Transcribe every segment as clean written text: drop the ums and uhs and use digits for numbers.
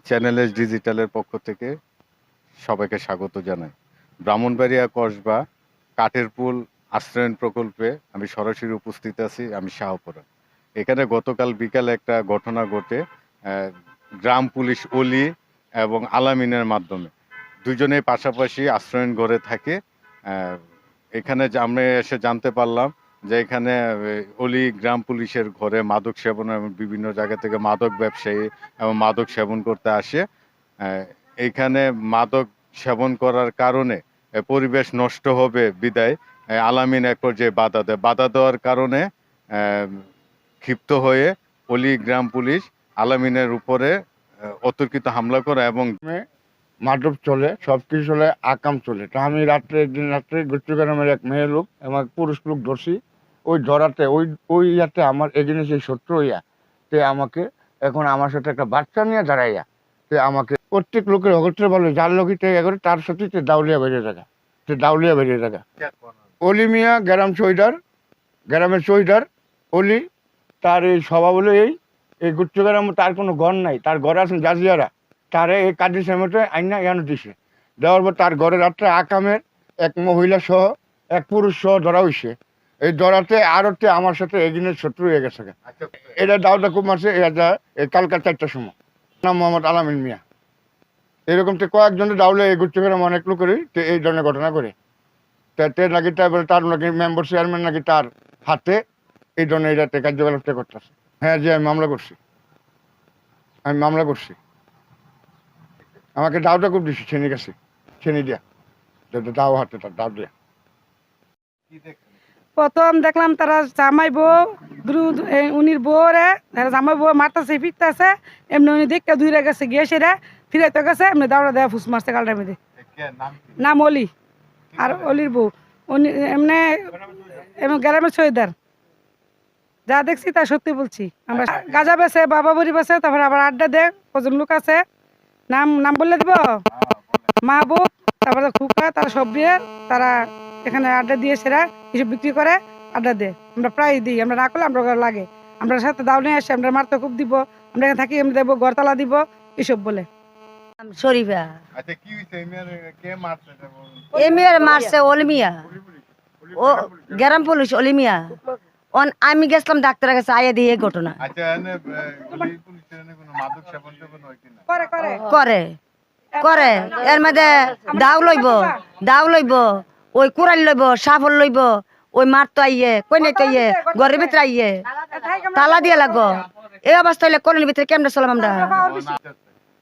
Channel S ডিজিটালের পক্ষ থেকে সবাইকে স্বাগত জানাই। ব্রাহ্মণবাড়িয়া কসবা কাঠেরপুল আশ্রয়ণ প্রকল্পে আমি সরাসরি উপস্থিত আছি। আমি শাহপুরা। এখানে গতকাল বিকালে একটা ঘটনা ঘটে। গ্রাম পুলিশ অলি এবং আলামিনের মাধ্যমে দুজনেই পাশাপাশি আশ্রয়ণ ঘরে থাকে। এখানে আমরা এসে জানতে পারলাম যে এখানে অলি গ্রাম পুলিশের ঘরে মাদক সেবন এবং বিভিন্ন জায়গা থেকে মাদক ব্যবসায়ী এবং মাদক সেবন করতে আসে। এইখানে মাদক সেবন করার কারণে পরিবেশ নষ্ট হবে বিদায় আলামিন এক পর্যায়ে বাধা দেওয়ার কারণে ক্ষিপ্ত হয়ে অলি গ্রাম পুলিশ আলামিনের উপরে অতর্কিত হামলা করে এবং মাদক চলে, সব কিছু চলে, আকাম চলে। তা আমি একদিন রাত্রে গুচ্ছগ্রামের এক মেয়ে লোক এবং পুরুষ লোক ধরছি। ওই ধরাতে ওই ইয়াতে আমার এগিয়ে সেই শত্রু হইয়া তে আমাকে এখন আমার সাথে একটা বাচ্চা নিয়ে দাঁড়াইয়া তে আমাকে প্রত্যেক লোকের অগত্রে বলে যার লোকই এগারে তার সাথে দাউলিয়া বেরিয়ে থাকা অলি মিয়া গ্রামের চৈদার অলি তার এই স্বভাব হলো এই গুচ্ছগ্রাম তার কোনো ঘর নাই, তার ঘর আছেন জাজিয়ারা। তারে এই কাজী সেমেটে আইনা ইয়ানো দিছে, দেওয়ার পর তার ঘরের রাত্রে আকামের এক মহিলা সহ এক পুরুষ সহ ধরা হয়েছে। এই ধরাতে আরতে আমার সাথে এগিনের শত্রু হয়ে গেছে। এটা দাউদা খুব মারছে কালকা 4টার সময়। নাম মোহাম্মদ আলামিন মিয়া। এরকম তো কয়েকজনের দাউলে এই গুচ্ছগ্রাম অনেক লোকেরই এই ধরনের ঘটনা করে। নাকি তার নাকি মেম্বার চেয়ারম্যান নাকি তার হাতে এই ধরনের এটাতে কার্যকলাপ করতেছে। হ্যাঁ জি, আমি মামলা করছি। আমাকে দাওটা খুব দিচ্ছে ছেনি দিয়া দাও হাতে তার দাও দিয়া। প্রথম দেখলাম তারা জামাই বউ উনির বউরে জামাই বউ মারতেছে ফিরতেছে, এমনি উনি দেখতে দূরে গেছে, গিয়ে সেরা ফিরাইতে গেছে, এমনি দাওড়া দেওয়া ফুস মারছে গালটার মধ্যে। নাম অলি, আর অলির বউ উনি এমনি গ্রামের সৈদার। যা দেখছি তা সত্যি বলছি। আমরা গাজা বেছে, বাবা বুড়ি বেছে, তারপরে আবার আড্ডা দেয়। কজন লোক আছে, নাম বললে দিব, মাহবুব, তারপরে খুকা, তারা সব দিয়ে তারা এখানে আড্ডা দিয়ে সেরা এসব বিক্রি করে, আড্ডা দেয়। আমরা প্রায় দিই, আমরা না করলে আমরা লাগে, আমরা সাথে দাও নিয়ে আসি, আমরা মারতে খুব দিব, আমরা এখানে থাকি, আমরা দেবো ঘরতলা দিব, এসব বলে। শরীফা আচ্ছা কি হইছে কে মারছে? এমিয়ার মারছে অলিমিয়া, ও গ্রাম পুলিশ অলিমিয়া। আমি গেছিলাম ডাক্তারের কাছে, আইয়া দিয়ে এই ঘটনা। আচ্ছা অলি পুলিশের কোনো মাদক সেবন টেবন হয় কিনা? করে এর মধ্যে দাও লইব, ওই কুড়াল লইব, সাফল লইব, ওই মারতো আইয়ে কই নাই তো আইয়ে ঘরের ভিতরে আইয়ে তালা দিয়ে লাগো। এই অবস্থা হইলে কলোনির ভিতরে কেমনে চলাম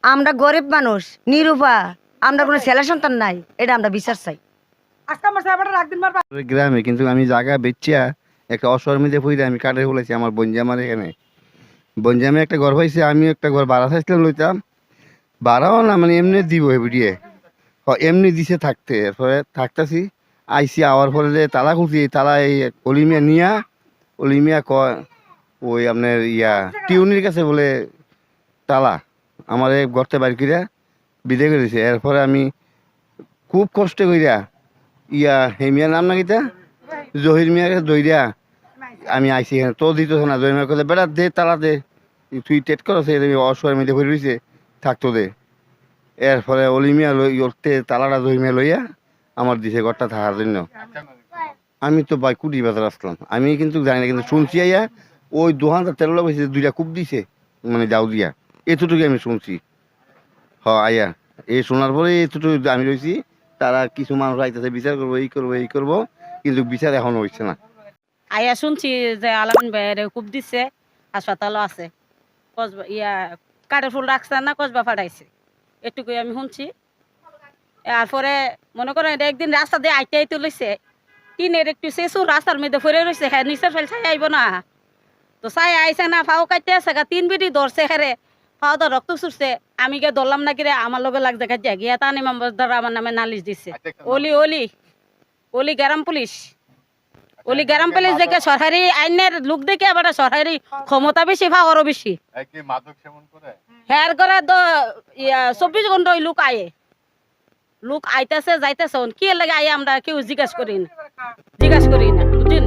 আমরা গরিব মানুষ, নিরুপা, আমরা কোনো ছেলে সন্তান নাই, এটা আমরা বিচার চাই। গ্রামে কিন্তু আমি জায়গা বেচিয়া একটা অসহমিতে ফুইতে আমি কাঠে বলেছি আমার বঞ্জামার এখানে বঞ্জামে একটা ঘর হয়েছে। আমি একটা ঘর ভাড়া চাইছিলাম, লইতাম ভাড়াও না, মানে এমনি দিব এবিডিয়ে এমনি দিছে থাকতে। এরপরে থাকতেছি আইসি আওয়ার পরে যে তালা খুলছি, তালা এই অলিমিয়া কয় ওই আপনার টিউনির কাছে বলে তালা আমার এই ঘরতে বাইর করিয়া বিদে করে দিছে। এরপরে আমি খুব কষ্ট করিয়া হেমিয়ার নাম নাকি জহির মিয়ার কাছে দইরা আমি আইসি এখানে, তো দিত না। জহির মিয়া কথা বেড়া দে তালা দে, তুই টেট করছে অসহায় মধ্যে ভরে রয়েছে, থাকতো দে। এরপরে অলিমিয়া লইতে তালাটা জহির মিয়া লইয়া আমার দিছে ঘরটা থাকার জন্য। আমি তো ভাই কুটি বাজার আসলাম, আমি কিন্তু জানি না, কিন্তু শুনছি আইয়া ওই 2013 বছর 2টা কূপ দিছে, মানে যাও দিয়া, এতটুকু আমি শুনছি। আইয়া এই শোনার পরে এতটুকু আমি রয়েছি। তারা কিছু মানুষ আইতেছে বিচার করবো, এই করবো, কিন্তু বিচার এখনো হচ্ছে না। আইয়া শুনছি যে আলামিন ভাইয়ের কূপ দিচ্ছে, হাসপাতালও আছে, কসবা কাঠের ফুল রাখছে না, কসবা ফাটাইছে, এটুকুই আমি শুনছি। এরপরে মনে করেন একদিন রাস্তা দিয়ে আইতে লইছে, টিনের একটু শেষু রাস্তার মধ্যে ফেরে রয়েছে, হ্যাঁ নিচের ফেল ছাই আইব না, তো ছাই আইসে না, ফাও কাটতে আছে, 3 বিড়ি ধরছে, হেরে ফাও তো রক্ত ছুটছে। আমি গিয়ে ধরলাম না কিরে, আমার লগে লাগছে কাজে গিয়া তানি মেম্বার দ্বারা আমার নামে নালিশ দিচ্ছে। অলি গ্রাম পুলিশ, অলি গ্রাম পুলিশ দেখে সরকারি আইনের লোক দেখে আবার সরকারি ক্ষমতা বেশি, পাওয়ারও বেশি। হ্যার করে 24 ঘন্টা ওই লোক আইতেছে যাইতেছে, কি লাগে আই আমরা কেউ জিজ্ঞাসা করি না বুঝলেন।